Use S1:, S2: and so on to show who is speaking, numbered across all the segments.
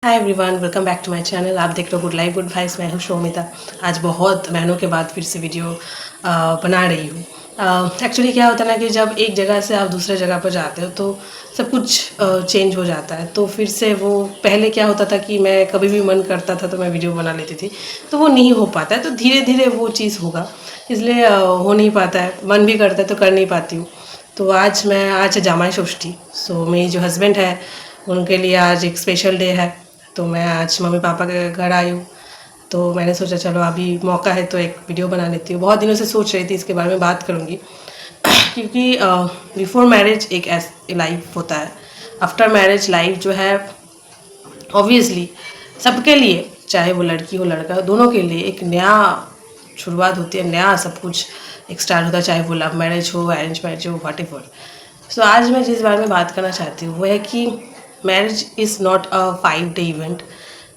S1: Hi everyone, welcome back to my channel. आप देख रहे हो गुड लाइफ गुड वाइब्स। मैं हूँ शोमिता। आज बहुत महीनों के बाद फिर से वीडियो बना रही हूँ। एक्चुअली क्या होता है ना कि जब एक जगह से आप दूसरे जगह पर जाते हो तो सब कुछ चेंज हो जाता है। तो फिर से वो पहले क्या होता था कि मैं कभी भी मन करता था तो मैं वीडियो बना लेती थी, तो वो नहीं हो पाता है। तो धीरे धीरे वो चीज़ होगा, इसलिए हो नहीं पाता है। मन भी करता है तो कर नहीं पाती हूँ। तो आज जामाई षष्ठी, सो मेरी जो हस्बैंड है उनके लिए आज एक स्पेशल डे है। तो मैं आज मम्मी पापा के घर आई हूँ, तो मैंने सोचा चलो अभी मौका है तो एक वीडियो बना लेती हूँ। बहुत दिनों से सोच रही थी इसके बारे में बात करूँगी क्योंकि बिफोर मैरिज एक ऐसा लाइफ होता है, आफ्टर मैरिज लाइफ जो है ऑब्वियसली सबके लिए, चाहे वो लड़की हो लड़का हो, दोनों के लिए एक नया शुरुआत होती है, नया सब कुछ एक स्टार्ट होता है, चाहे वो लव मैरिज हो, अरेंज मैरिज हो, वट एवर। सो आज मैं जिस बारे में बात करना चाहती हूँ वो है कि marriage is not a 5 day event,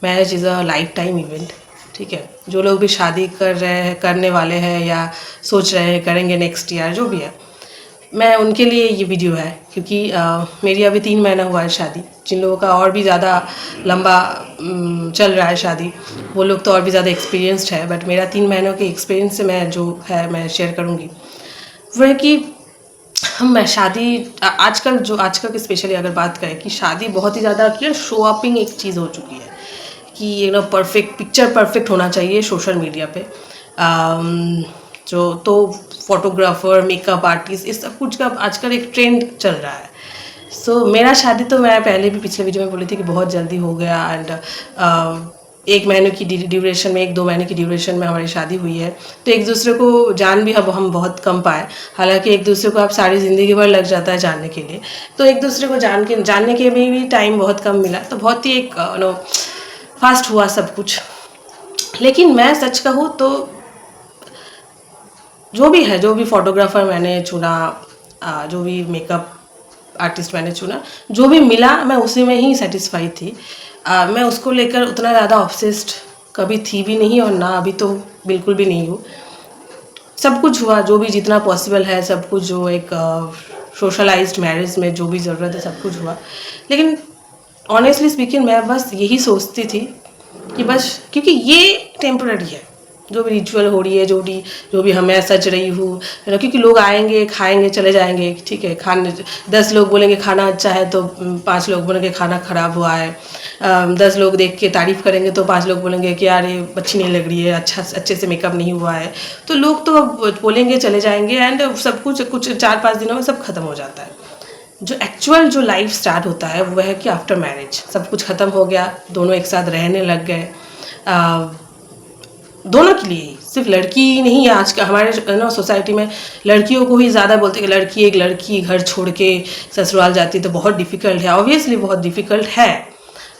S1: marriage is a life time event. ठीक है, जो लोग भी शादी कर रहे हैं, करने वाले हैं या सोच रहे हैं करेंगे नेक्स्ट ईयर, जो भी है, मैं उनके लिए ये वीडियो है। क्योंकि मेरी अभी 3 महीना हुआ है शादी। जिन लोगों का और भी ज़्यादा लंबा चल रहा है शादी, वो लोग तो और भी ज़्यादा एक्सपीरियंस्ड है, बट मेरा 3 महीनों के एक्सपीरियंस से मैं जो है मैं शेयर करूँगी। वो है कि मैं शादी आजकल की स्पेशली अगर बात करें कि शादी बहुत ही ज़्यादा क्या शो अपिंग एक चीज़ हो चुकी है कि परफेक्ट पिक्चर परफेक्ट होना चाहिए सोशल मीडिया पे। जो तो फोटोग्राफर, मेकअप आर्टिस्ट, इस सब कुछ का आजकल एक ट्रेंड चल रहा है। सो मेरा शादी तो मैं पहले भी पिछले वीडियो में बोली थी कि बहुत जल्दी हो गया। एंड 1 महीने की ड्यूरेशन में, 1-2 महीने की ड्यूरेशन में हमारी शादी हुई है। तो एक दूसरे को जान भी अब हम बहुत कम पाए। हालांकि एक दूसरे को आप सारी ज़िंदगी भर लग जाता है जानने के लिए, तो एक दूसरे को जानने के भी टाइम बहुत कम मिला। तो बहुत ही एक फास्ट हुआ सब कुछ। लेकिन मैं सच कहूँ तो जो भी है, जो भी फोटोग्राफर मैंने चुना, जो भी मेकअप आर्टिस्ट मैंने चुना, जो भी मिला मैं उसी में ही सेटिस्फाई थी। मैं उसको लेकर उतना ज़्यादा ऑब्सेस्ड कभी थी भी नहीं और ना अभी तो बिल्कुल भी नहीं हूँ। सब कुछ हुआ जो भी जितना पॉसिबल है, सब कुछ जो एक सोशलाइज्ड मैरिज में जो भी ज़रूरत है सब कुछ हुआ। लेकिन ऑनेस्टली स्पीकिंग मैं बस यही सोचती थी कि बस, क्योंकि ये टेम्पररी है, जो भी रिचुअल हो रही है, जो भी हमें सज रही हूँ, क्योंकि लोग आएंगे खाएंगे चले जाएंगे। ठीक है, खाने 10 लोग बोलेंगे खाना अच्छा है तो 5 लोग बोलेंगे खाना ख़राब हुआ है। 10 लोग देख के तारीफ़ करेंगे तो 5 लोग बोलेंगे कि यार ये अच्छी नहीं लग रही है, अच्छे से मेकअप नहीं हुआ है। तो लोग तो बोलेंगे चले जाएंगे एंड सब कुछ 4-5 दिनों में सब खत्म हो जाता है। जो एक्चुअल जो लाइफ स्टार्ट होता है वो है कि आफ्टर मैरिज सब कुछ ख़त्म हो गया, दोनों एक साथ रहने लग गए। दोनों के लिए, सिर्फ लड़की नहीं है। आज का हमारे सोसाइटी में लड़कियों को ही ज़्यादा बोलते हैं कि एक लड़की घर छोड़ के ससुराल जाती है तो बहुत डिफ़िकल्ट है। ऑब्वियसली बहुत डिफ़िकल्ट है,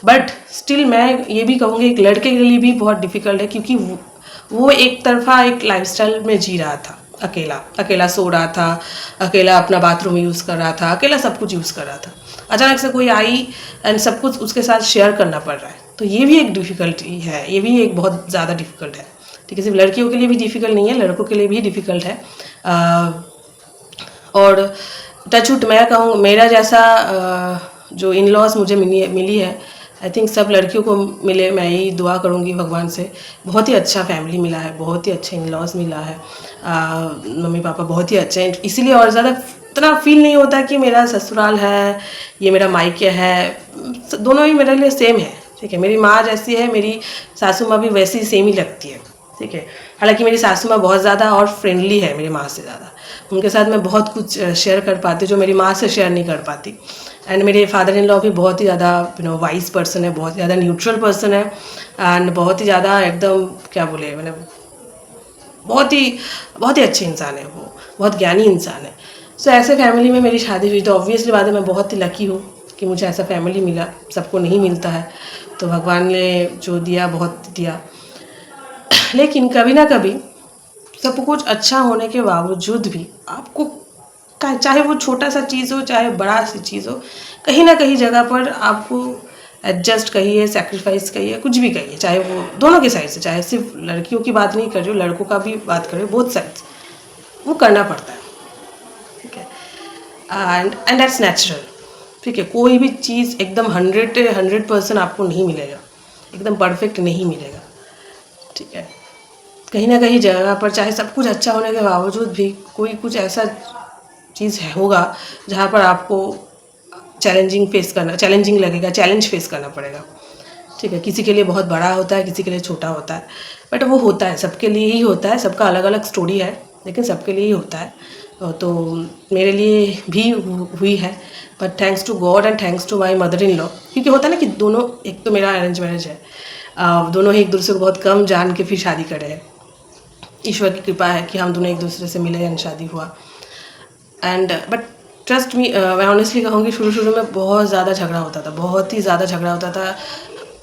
S1: बट स्टिल मैं ये भी कहूँगी एक लड़के के लिए भी बहुत डिफ़िकल्ट है, क्योंकि वो एक तरफा एक लाइफस्टाइल में जी रहा था, अकेला सो रहा था, अकेला अपना बाथरूम यूज़ कर रहा था, अकेला सब कुछ यूज़ कर रहा था। अचानक से कोई आई एंड सब कुछ उसके साथ शेयर करना पड़ रहा है, तो ये भी एक डिफ़िकल्टी है, ये भी एक बहुत ज़्यादा डिफ़िकल्ट है। ठीक है, सिर्फ लड़कियों के लिए भी डिफ़िकल्ट नहीं है, लड़कों के लिए भी डिफ़िकल्ट है। और टचवुड मैं कहूँ मेरा जैसा जो इन लॉज मुझे मिली है, आई थिंक सब लड़कियों को मिले। मैं यही दुआ करूँगी भगवान से। बहुत ही अच्छा फैमिली मिला है, बहुत ही अच्छे इन लॉज मिला है। मम्मी पापा बहुत ही अच्छे हैं, इसीलिए और ज़्यादा इतना फील नहीं होता कि मेरा ससुराल है, ये मेरा मायके है। दोनों ही मेरे लिए सेम है। ठीक है, मेरी माँ जैसी है, मेरी सासू माँ भी वैसी सेम ही लगती है। ठीक है, हालांकि मेरी सासू माँ बहुत ज़्यादा और फ्रेंडली है मेरी माँ से ज़्यादा। उनके साथ मैं बहुत कुछ शेयर कर पाती हूँ जो मेरी माँ से शेयर नहीं कर पाती। एंड मेरे फादर इन लॉ भी बहुत ही ज़्यादा वाइज पर्सन है, बहुत ज़्यादा न्यूट्रल पर्सन है एंड बहुत ही ज़्यादा एकदम क्या बोले, मतलब बहुत ही अच्छे इंसान है, वो बहुत ज्ञानी इंसान है। सो ऐसे फैमिली में मेरी शादी हुई, तो ऑब्वियसली बात है मैं बहुत ही लकी हूँ कि मुझे ऐसा फैमिली मिला। सबको नहीं मिलता है, तो भगवान ने जो दिया बहुत दिया। लेकिन कभी ना कभी सब कुछ अच्छा होने के बावजूद भी आपको, चाहे वो छोटा सा चीज़ हो चाहे बड़ा सी चीज़ हो, कहीं ना कहीं जगह पर आपको एडजस्ट कहिए, सेक्रीफाइस कहिए, कुछ भी कहिए, चाहे वो दोनों के साइड से, चाहे सिर्फ लड़कियों की बात नहीं कर रही हूँ, लड़कों का भी बात कर रही हूँ, बोथ साइड्स वो करना पड़ता है। ठीक है, एंड दैट्स नेचुरल। ठीक है, कोई भी चीज़ एकदम 100% आपको नहीं मिलेगा, एकदम परफेक्ट नहीं मिलेगा। ठीक है, कहीं ना कहीं जगह पर चाहे सब कुछ अच्छा होने के बावजूद भी कोई कुछ ऐसा चीज़ होगा जहाँ पर आपको चैलेंजिंग लगेगा, चैलेंज फेस करना पड़ेगा। ठीक है, किसी के लिए बहुत बड़ा होता है, किसी के लिए छोटा होता है, बट वो होता है, सबके लिए ही होता है। सबका अलग अलग स्टोरी है, लेकिन सबके लिए ही होता है। तो मेरे लिए भी हुई है, but thanks to God and thanks to my mother in law. क्योंकि होता है ना कि दोनों, एक तो मेरा अरेंज मैरिज है, दोनों ही एक दूसरे को बहुत कम जान के फिर शादी करे हैं। ईश्वर की कृपा है कि हम दोनों एक दूसरे से मिले एंड शादी हुआ। एंड बट ट्रस्ट मी, मैं ऑनेस्टली कहूँगी, शुरू में बहुत ज़्यादा झगड़ा होता था, बहुत ही ज़्यादा झगड़ा होता था।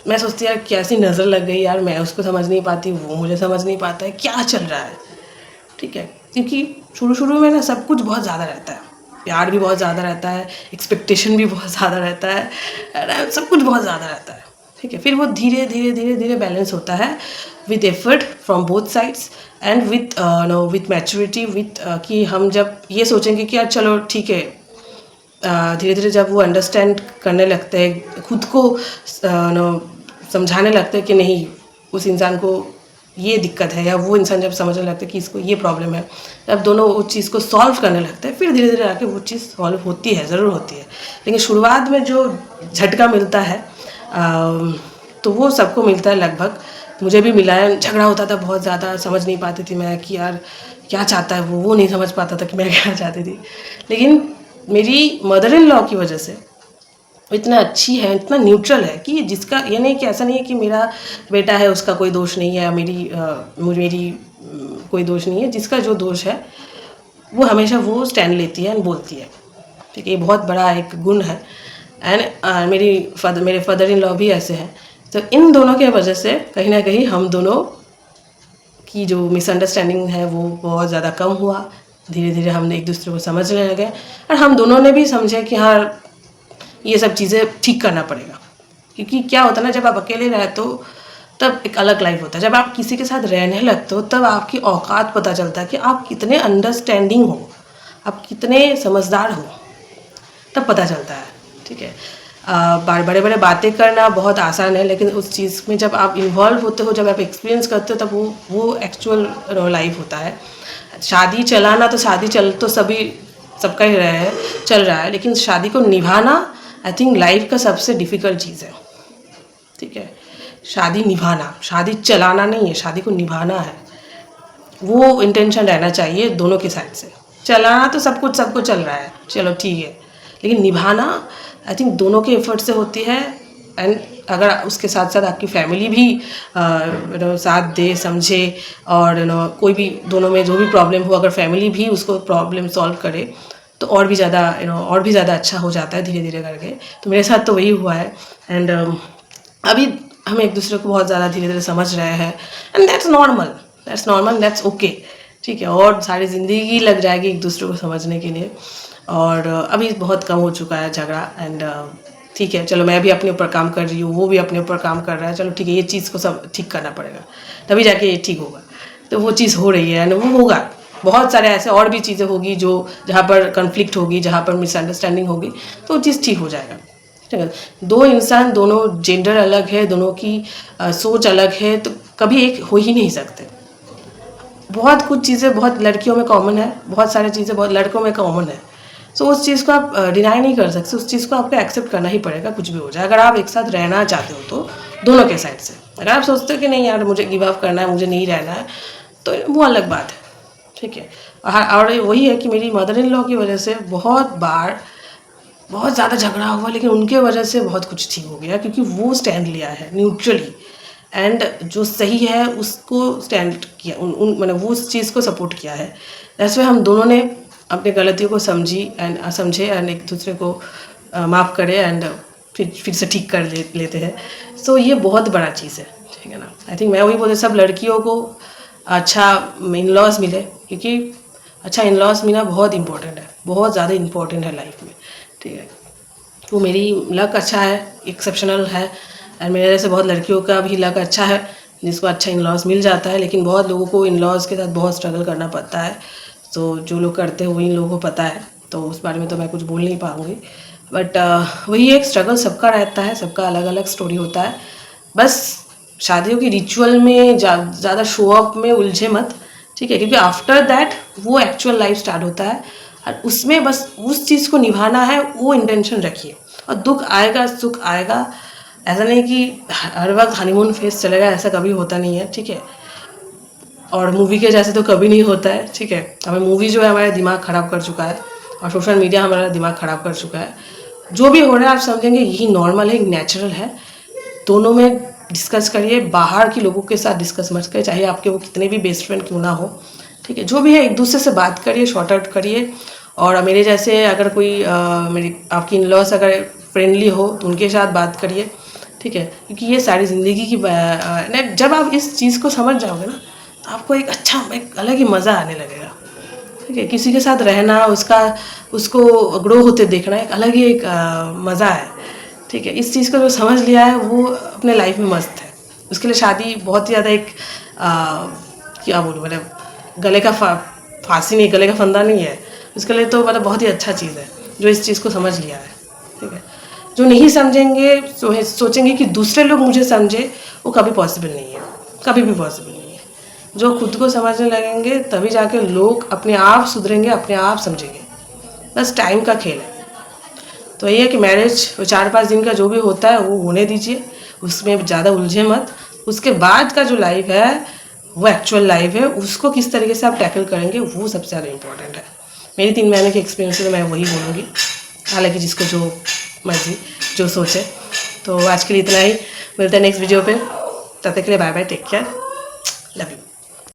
S1: मैं सोचती यार कैसी नज़र लग गई यार, मैं उसको समझ नहीं पाती, वो मुझे समझ नहीं पाता है, क्या चल रहा है। ठीक है, क्योंकि शुरू में ना सब कुछ बहुत ज़्यादा रहता है, प्यार भी बहुत ज़्यादा रहता है, एक्सपेक्टेशन भी बहुत ज़्यादा रहता है, सब कुछ बहुत ज़्यादा रहता है। ठीक है, फिर वो धीरे धीरे बैलेंस होता है with effort from both sides and with maturity, with कि हम जब ये सोचेंगे कि यार चलो ठीक है, धीरे धीरे जब वो अंडरस्टैंड करने लगते हैं, खुद को समझाने लगते हैं कि नहीं उस इंसान को ये दिक्कत है, या वो इंसान जब समझने लगता है कि इसको ये प्रॉब्लम है, तब दोनों उस चीज़ को सॉल्व करने लगते हैं। फिर धीरे धीरे आके वो चीज़ सॉल्व होती है, ज़रूर होती है। लेकिन शुरुआत में जो झटका मिलता है तो वो सबको मिलता है लगभग, मुझे भी मिला है। झगड़ा होता था बहुत ज़्यादा, समझ नहीं पाती थी मैं कि यार क्या चाहता है वो नहीं समझ पाता था कि मैं क्या चाहती थी। लेकिन मेरी मदर इन लॉ की वजह से इतना अच्छी है, इतना न्यूट्रल है कि जिसका ये नहीं कि ऐसा नहीं है कि मेरा बेटा है उसका कोई दोष नहीं है, या मेरी कोई दोष नहीं है। जिसका जो दोष है वो हमेशा वो स्टैंड लेती है एंड बोलती है। ठीक है, ये बहुत बड़ा एक गुण है। एंड मेरे फादर इन लॉ भी ऐसे हैं। तो इन दोनों के वजह से कहीं ना कहीं हम दोनों की जो मिसअंडरस्टैंडिंग है वो बहुत ज़्यादा कम हुआ। धीरे धीरे हमने एक दूसरे को समझने लगे, और हम दोनों ने भी समझे कि हाँ ये सब चीज़ें ठीक करना पड़ेगा। क्योंकि क्या होता है ना, जब आप अकेले रहते हो तब एक अलग लाइफ होता है, जब आप किसी के साथ रहने लगते हो तब आपकी औकात पता चलता है कि आप कितने अंडरस्टैंडिंग हो, आप कितने समझदार हो, तब पता चलता है। ठीक है, बड़े बड़े बातें करना बहुत आसान है, लेकिन उस चीज़ में जब आप इन्वॉल्व होते हो, जब आप एक्सपीरियंस करते हो, तब वो एक्चुअल लाइफ होता है। शादी चलाना तो तो सबका ही चल रहा है, लेकिन शादी को निभाना आई थिंक लाइफ का सबसे डिफ़िकल्ट चीज़ है। ठीक है, शादी निभाना, शादी चलाना नहीं है, शादी को निभाना है। वो इंटेंशन रहना चाहिए दोनों के साइड से। चलाना तो सबको चल रहा है, चलो ठीक है, लेकिन निभाना आई थिंक दोनों के एफर्ट से होती है। एंड अगर उसके साथ साथ आपकी फैमिली भी साथ दे, समझे, और कोई भी दोनों में जो भी प्रॉब्लम हो, अगर फैमिली भी उसको प्रॉब्लम सॉल्व करे तो और भी ज़्यादा अच्छा हो जाता है धीरे धीरे करके। तो मेरे साथ तो वही हुआ है। एंड अभी हम एक दूसरे को बहुत ज़्यादा धीरे धीरे समझ रहे हैं, and that's normal, that's okay. ठीक है, और सारी ज़िंदगी लग जाएगी एक दूसरे को समझने के लिए। और अभी बहुत कम हो चुका है झगड़ा। एंड ठीक है, चलो मैं भी अपने ऊपर काम कर रही हूँ, वो भी अपने ऊपर काम कर रहा है, चलो ठीक है, ये चीज़ को सब ठीक करना पड़ेगा, तभी जाके ये ठीक होगा। तो वो चीज़ हो रही है, एंड वो होगा। बहुत सारे ऐसे और भी चीज़ें होगी जो जहाँ पर कन्फ्लिक्ट होगी, जहाँ पर मिसअंडरस्टैंडिंग होगी, तो वो चीज़ ठीक हो जाएगा। ठीक है, दो इंसान, दोनों जेंडर अलग है, दोनों की सोच अलग है, तो कभी एक हो ही नहीं सकते। बहुत कुछ चीज़ें बहुत लड़कियों में कॉमन है, बहुत सारी चीज़ें बहुत लड़कों में कॉमन है। सो उस चीज़ को आप डिनाई नहीं कर सकते, उस चीज़ को आपको एक्सेप्ट करना ही पड़ेगा, कुछ भी हो जाए। अगर आप एक साथ रहना चाहते हो तो दोनों के साइड से, अगर आप सोचते हो कि नहीं यार मुझे गिव अप करना है, मुझे नहीं रहना है, तो वो अलग बात है। ठीक है, और वही है कि मेरी मदर इन लॉ की वजह से बहुत बार बहुत ज़्यादा झगड़ा हुआ, लेकिन उनके वजह से बहुत कुछ ठीक हो गया, क्योंकि वो स्टैंड लिया है न्यूट्रली, एंड जो सही है उसको स्टैंड किया, मतलब वो उस चीज़ को सपोर्ट किया है। ऐसे हम दोनों ने अपनी गलतियों को समझे एंड एक दूसरे को माफ़ करे, एंड फिर से ठीक कर लेते हैं। सो ये बहुत बड़ा चीज़ है। ठीक है ना, आई थिंक मैं वही बोलती, सब लड़कियों को अच्छा इन लॉज मिले, क्योंकि अच्छा इन लॉज मिलना बहुत इंपॉर्टेंट है, बहुत ज़्यादा इंपॉर्टेंट है लाइफ में। ठीक है, तो मेरी लक अच्छा है, एक्सेप्शनल है, और मेरे जैसे बहुत लड़कियों का भी लक अच्छा है जिसको अच्छा इन लॉज मिल जाता है। लेकिन बहुत लोगों को इन लॉज के साथ बहुत स्ट्रगल करना पड़ता है। तो जो लोग करते हैं वो इन लोगों को पता है, तो उस बारे में तो मैं कुछ बोल नहीं पाऊँगी। बट वही एक स्ट्रगल सबका रहता है, सबका अलग अलग स्टोरी होता है। बस शादियों की रिचुअल में ज़्यादा शो अप में उलझे मत, ठीक है, क्योंकि आफ्टर दैट वो एक्चुअल लाइफ स्टार्ट होता है और उसमें बस उस चीज़ को निभाना है, वो इंटेंशन रखिए। और दुख आएगा सुख आएगा, ऐसा नहीं कि हर वक्त हनीमून फेज चलेगा, ऐसा कभी होता नहीं है, ठीक है। और मूवी के जैसे तो कभी नहीं होता है, ठीक है। हमें मूवी जो है हमारा दिमाग ख़राब कर चुका है और सोशल मीडिया हमारा दिमाग ख़राब कर चुका है। जो भी हो रहा है आप समझेंगे यही नॉर्मल है, नेचुरल है। दोनों में डिस्कस करिए, बाहर के लोगों के साथ डिस्कस मत करिए, चाहे आपके वो कितने भी बेस्ट फ्रेंड क्यों ना हो, ठीक है। जो भी है एक दूसरे से बात करिए, शॉर्ट आउट करिए। और मेरे जैसे अगर कोई मेरी आपकी इन लॉस अगर फ्रेंडली हो तो उनके साथ बात करिए, ठीक है। क्योंकि ये सारी ज़िंदगी की जब आप इस चीज़ को समझ जाओगे ना, तो आपको एक अच्छा एक अलग ही मज़ा आने लगेगा, ठीक है। किसी के साथ रहना, उसको ग्रो होते देखना एक अलग ही एक मज़ा है, ठीक है। इस चीज़ को जो समझ लिया है वो अपने लाइफ में मस्त है। उसके लिए शादी बहुत ही ज़्यादा एक क्या बोलूँ, मतलब गले का फांसी नहीं, गले का फंदा नहीं है। उसके लिए तो मतलब बहुत ही अच्छा चीज़ है जो इस चीज़ को समझ लिया है, ठीक है। जो नहीं समझेंगे, सोचेंगे कि दूसरे लोग मुझे समझे, वो कभी पॉसिबल नहीं है, कभी भी पॉसिबल नहीं है। जो खुद को समझने लगेंगे तभी जाके लोग अपने आप सुधरेंगे, अपने आप समझेंगे। बस टाइम का खेल है। तो ये है कि मैरिज 4-5 दिन का जो भी होता है वो होने दीजिए, उसमें ज़्यादा उलझे मत। उसके बाद का जो लाइफ है वो एक्चुअल लाइफ है, उसको किस तरीके से आप टैकल करेंगे वो सबसे ज़्यादा इम्पोर्टेंट है। मेरी 3 महीने के एक्सपीरियंस से मैं वही बोलूँगी, हालांकि जिसको जो मर्जी जो सोचे। तो आज के लिए इतना ही, मिलते हैं नेक्स्ट वीडियो पे, तब तक के लिए bye bye, take care, love you.